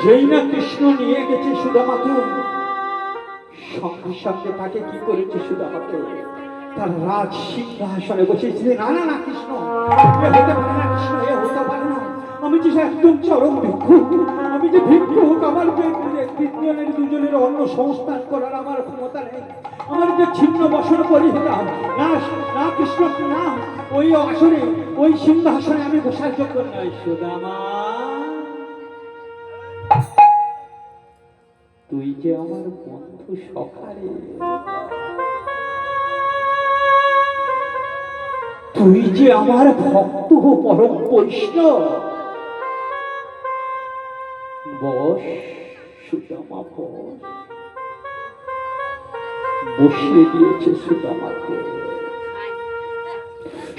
যেই না কৃষ্ণ নিয়ে গেছে সুদামাকে, সঙ্গে সঙ্গে তাকে কি করেছে সুদামাকে তার রাজ সিংহাসনে বসেছিল। না না না কৃষ্ণ, এ হতে পারে না, কৃষ্ণ এ হতে পারে না। আমি যে একদম চরম ভিক্ষুক, আমি যে ভিক্ষুক, আমার তিনজনের দুজনের অন্ন সংস্থান করার আমার ক্ষমতা নেই। আমার যে ছিন্ন বসন পরিহিতা, না না কৃষ্ণ না, ওই আসনে ওই সিংহাসনে আমি বসার যোগ্য নই। সুদামা, তুই যে আমার বন্ধু সখারে, তুই যে আমার ভক্ত পরম বৈষ্ণব, বস সুদামা বস। বসিয়ে দিয়েছে সুদামাকে।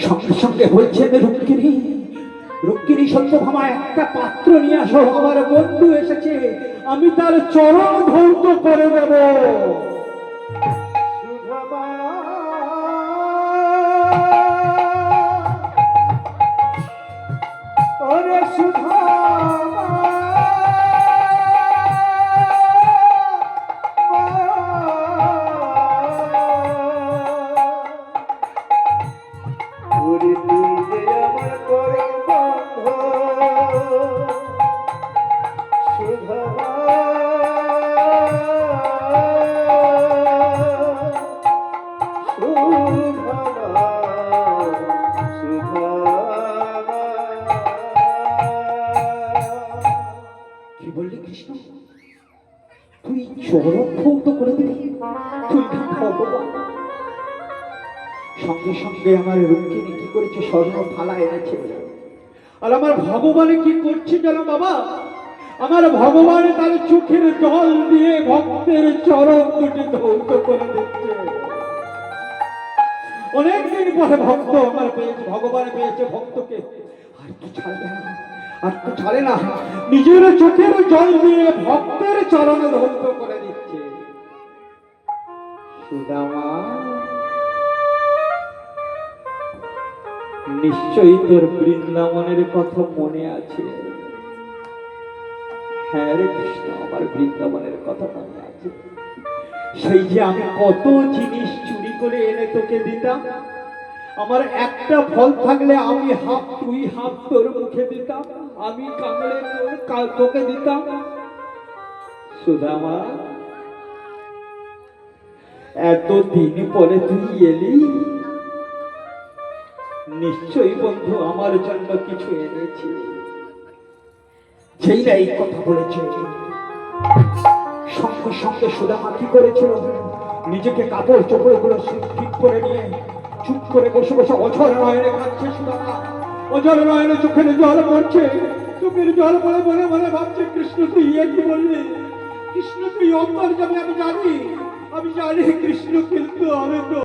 সঙ্গে সঙ্গে বলছেন রুক্মিণী, রুক্মিণী সত্যভামা একটা পাত্র নিয়ে আসো, আমার বন্ধু এসেছে, আমি তার চরণ ধৌত করে দেব। কি বললি কৃষ্ণ, তুই চরণ ধৌত করে দিবি? তুই ভগবান। সঙ্গে সঙ্গে আমার রুক্মিণী কি করেছে, স্বর্ণ থালা এনেছে। আর আমার ভগবানে কি করছে জানো বাবা, আমার ভগবান তার চোখের জল দিয়ে ভক্তের চরণ দুটি ধৌত করে দিচ্ছে। অনেকদিন পরে ভক্ত আমার পেয়েছে, ভগবান পেয়েছে ভক্তকে, আর তো ছাড়বে না, আর তো ছাড়ে না, নিজের চোখের জল দিয়ে ভক্তের চরণ ধৌত করে দিচ্ছে। সুদামা, নিশ্চয়ই তোর বৃন্দাবনের কথা মনে আছে। হ্যাঁ রে কৃষ্ণ, আমার বৃন্দাবনের কথা মনে আছে। সেই যে আমি কত জিনিস চুরি করে এনে তোকে দিতাম, আমার একটা ফল থাকলে আমি হাফ তুই হাফ তোর মুখে দিতাম, আমি কামড়ে তোকে দিতাম। সুদামা, এতদিন পরে তুই এলি, নিশ্চয়ই বন্ধু আমার জন্য কিছু এনেছি। সেই না এই কথা বলেছে, সঙ্গে সঙ্গে সুদামা কি করেছিল, নিজেকে কাপড় চোপড় গুলো ঠিক করে নিয়ে চুপ করে বসে বসে অঝর নয়নে কাঁদছে সুদামা। অঝর নয়নে চোখের জল পড়ছে, চোখের জল পড়ে মনে মনে ভাবছে, কৃষ্ণ তুই কি বললি, কৃষ্ণ তুই অন্তর যাবে, আমি জানি কৃষ্ণ, কিন্তু আমি তো